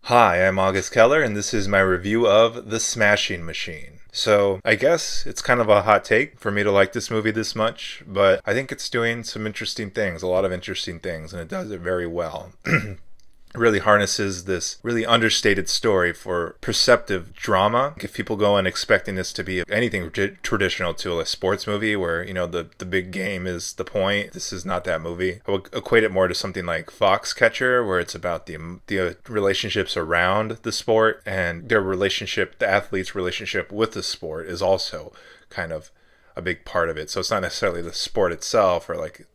Hi, I'm August Keller, and this is my review of The Smashing Machine. So, I guess it's kind of a hot take for me to like this movie this much, but I think it's doing some interesting things, a lot of interesting things, and it does it very well. Really harnesses this really understated story for perceptive drama. If people go in expecting this to be anything traditional to a sports movie where, the big game is the point, this is not that movie. I would equate it more to something like Foxcatcher, where it's about the relationships around the sport and their relationship, the athlete's relationship with the sport is also kind of a big part of it. So it's not necessarily the sport itself or like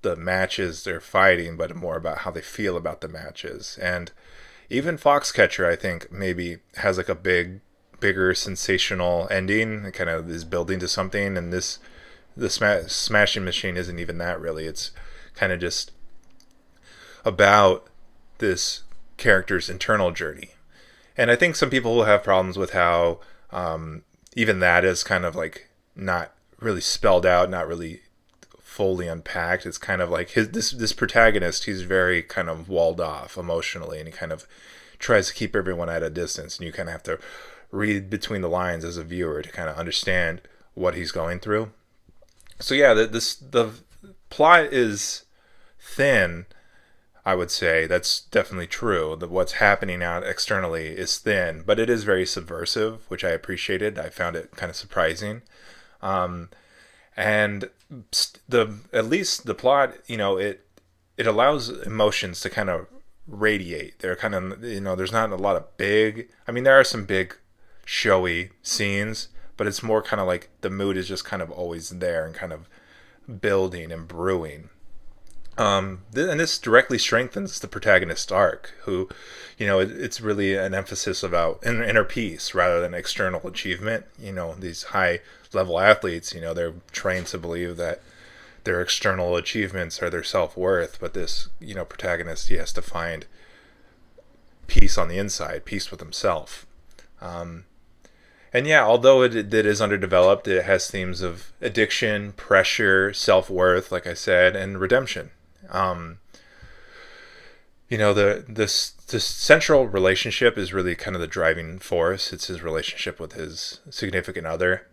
the matches they're fighting, but more about how they feel about the matches. And even Foxcatcher, I think, maybe has like a bigger sensational ending. It kind of is building to something, and the Smashing Machine isn't even that really. It's kind of just about this character's internal journey. And I think some people will have problems with how even that is kind of like not really spelled out, not really fully unpacked. It's kind of like this protagonist, he's very kind of walled off emotionally, and he kind of tries to keep everyone at a distance, and you kind of have to read between the lines as a viewer to kind of understand what he's going through. So yeah, the plot is thin. I would say that's definitely true. What's happening out externally is thin, but it is very subversive, which I appreciated. I found it kind of surprising. And the at least the plot, it allows emotions to kind of radiate. They're kind of, there's not a lot of big. I mean, there are some big, showy scenes, but it's more kind of like the mood is just kind of always there and kind of building and brewing. And this directly strengthens the protagonist arc, who, it's really an emphasis about inner peace rather than external achievement. These high level athletes, they're trained to believe that their external achievements are their self worth, but this, protagonist, he has to find peace on the inside, peace with himself. And yeah, although it is underdeveloped, it has themes of addiction, pressure, self worth, like I said, and redemption. Um, this central relationship is really kind of the driving force. It's his relationship with his significant other.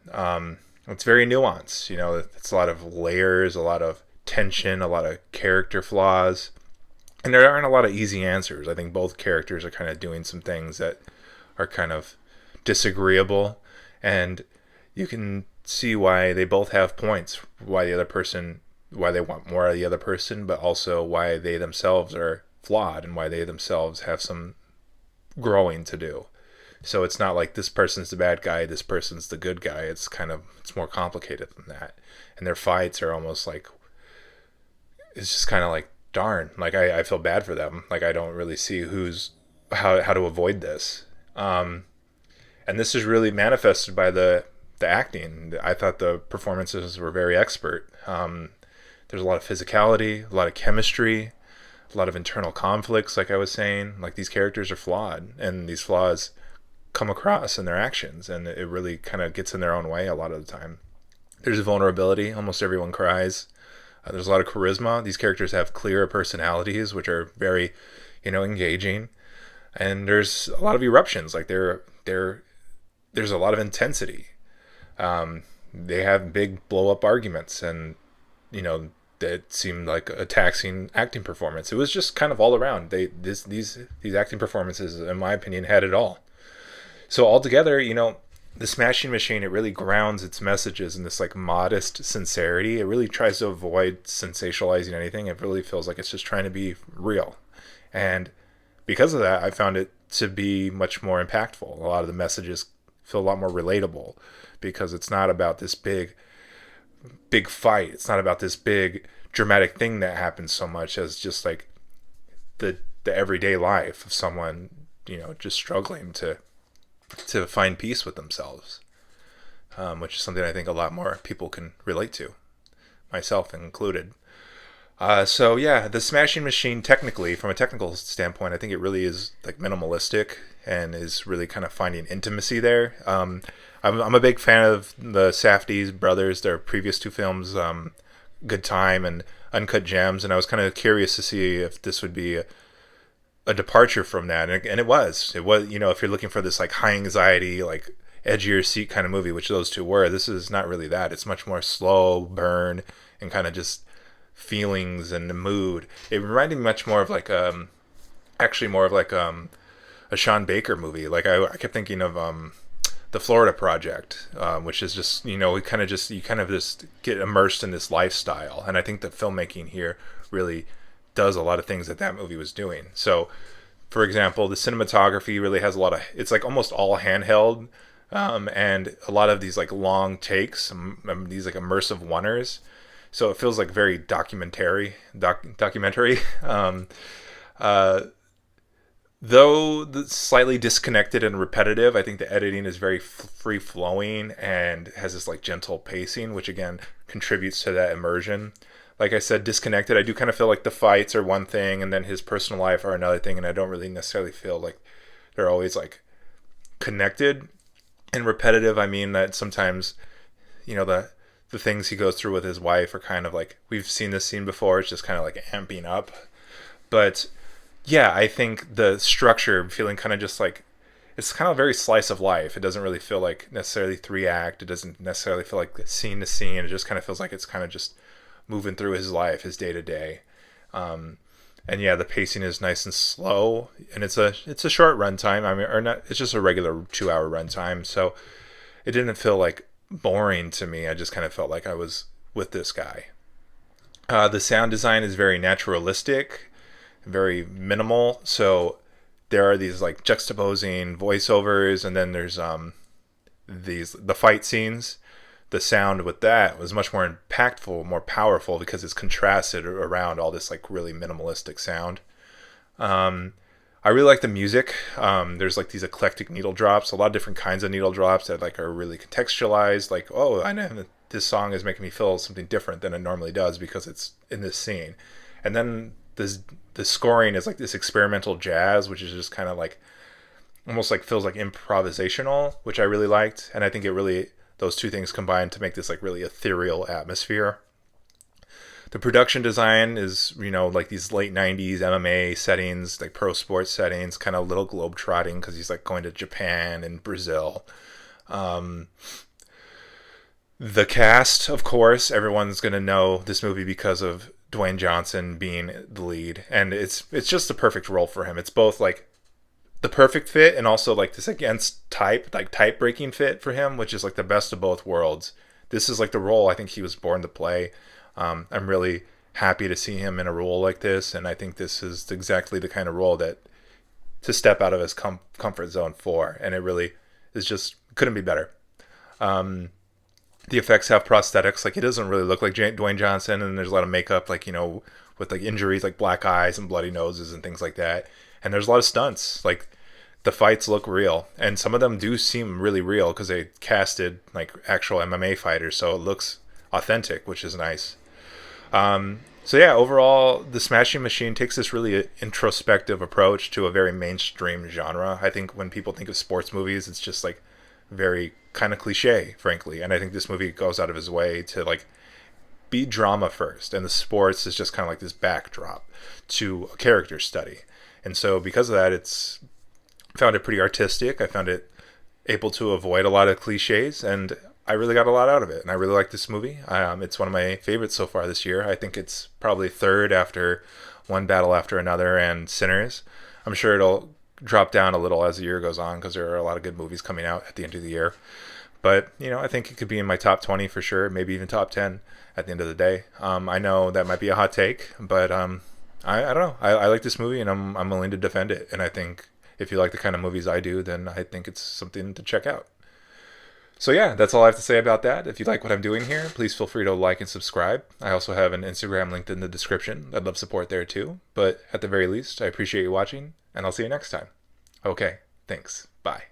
It's very nuanced. It's a lot of layers, a lot of tension, a lot of character flaws, and there aren't a lot of easy answers. I think both characters are kind of doing some things that are kind of disagreeable, and you can see why they both have points. Why they want more of the other person, but also why they themselves are flawed and why they themselves have some growing to do. So it's not like this person's the bad guy, this person's the good guy. It's more complicated than that. And their fights are almost like, it's just kind of like, darn, like I feel bad for them. Like I don't really see how to avoid this. And this is really manifested by the acting. I thought the performances were very expert. There's a lot of physicality, a lot of chemistry, a lot of internal conflicts, like I was saying. Like these characters are flawed, and these flaws come across in their actions, and it really kind of gets in their own way a lot of the time. There's vulnerability. Almost everyone cries. There's a lot of charisma. These characters have clear personalities, which are very, engaging. And there's a lot of eruptions. Like there's a lot of intensity. They have big blow up arguments, and that seemed like a taxing acting performance. It was just kind of all around. These acting performances, in my opinion, had it all. So altogether, the Smashing Machine, it really grounds its messages in this like modest sincerity. It really tries to avoid sensationalizing anything. It really feels like it's just trying to be real. And because of that, I found it to be much more impactful. A lot of the messages feel a lot more relatable because it's not about this big fight. It's not about this big dramatic thing that happens so much as just like the everyday life of someone, just struggling to find peace with themselves, which is something I think a lot more people can relate to, myself included. So yeah, the Smashing Machine, technically, from a technical standpoint, I think it really is like minimalistic and is really kind of finding intimacy there. I'm a big fan of the Safdie brothers, their previous two films, Good Time and Uncut Gems, and I was kind of curious to see if this would be a departure from that, and it was if you're looking for this like high anxiety, like edge of your seat kind of movie, which those two were, this is not really that. It's much more slow burn and kind of just feelings and the mood. It reminded me much more of like actually more of like a Sean Baker movie. Like I kept thinking of the Florida Project, which is just we kind of just you kind of just get immersed in this lifestyle, and I think the filmmaking here really does a lot of things that movie was doing. So, for example, the cinematography really has a lot of, it's like almost all handheld, and a lot of these like long takes, these like immersive oneers. So it feels like very documentary. Uh, though slightly disconnected and repetitive, I think the editing is very free flowing and has this like gentle pacing, which again contributes to that immersion. Like I said, disconnected, I do kind of feel like the fights are one thing and then his personal life are another thing, and I don't really necessarily feel like they're always like connected. And repetitive, I mean that sometimes the things he goes through with his wife are kind of like, we've seen this scene before, it's just kind of like amping up. But yeah, I think the structure feeling kind of just like, it's kind of very slice of life. It doesn't really feel like necessarily three act. It doesn't necessarily feel like scene to scene. It just kind of feels like it's kind of just moving through his life, his day to day. And yeah, the pacing is nice and slow, and it's a short runtime. I mean, or not, it's just a regular 2 hour runtime. So it didn't feel like boring to me. I just kind of felt like I was with this guy. The sound design is very naturalistic, very minimal. So there are these like juxtaposing voiceovers, and then there's the fight scenes. The sound with that was much more impactful, more powerful, because it's contrasted around all this like really minimalistic sound. I really like the music. There's like these eclectic needle drops, a lot of different kinds of needle drops that like are really contextualized. Like, oh, I know that this song is making me feel something different than it normally does because it's in this scene. And then the scoring is like this experimental jazz, which is just kind of like almost like feels like improvisational, which I really liked. And I think those two things combine to make this like really ethereal atmosphere. The production design is, like these late 90s MMA settings, like pro sports settings, kind of little globe trotting because he's like going to Japan and Brazil. The cast, of course, everyone's going to know this movie because of Dwayne Johnson being the lead. And it's just the perfect role for him. It's both like the perfect fit and also like this against type breaking fit for him, which is like the best of both worlds. This is like the role I think he was born to play. I'm really happy to see him in a role like this, and I think this is exactly the kind of role that to step out of his comfort zone for, and it really is just couldn't be better. The effects have prosthetics, like he doesn't really look like Dwayne Johnson, and there's a lot of makeup, like with like injuries like black eyes and bloody noses and things like that. And there's a lot of stunts. Like the fights look real, and some of them do seem really real because they casted like actual MMA fighters, so it looks authentic, which is nice. So yeah, overall, the Smashing Machine takes this really introspective approach to a very mainstream genre. I think when people think of sports movies, it's just like very kind of cliche, frankly. And I think this movie goes out of his way to like be drama first, and the sports is just kind of like this backdrop to a character study. And so because of that, I found it pretty artistic. I found it able to avoid a lot of cliches, and I really got a lot out of it. And I really like this movie. It's one of my favorites so far this year. I think it's probably third after One Battle After Another and Sinners. I'm sure it'll drop down a little as the year goes on because there are a lot of good movies coming out at the end of the year. But, I think it could be in my top 20 for sure, maybe even top 10 at the end of the day. I know that might be a hot take, but I don't know. I like this movie, and I'm willing to defend it. And I think if you like the kind of movies I do, then I think it's something to check out. So yeah, that's all I have to say about that. If you like what I'm doing here, please feel free to like and subscribe. I also have an Instagram linked in the description. I'd love support there too. But at the very least, I appreciate you watching, and I'll see you next time. Okay, thanks. Bye.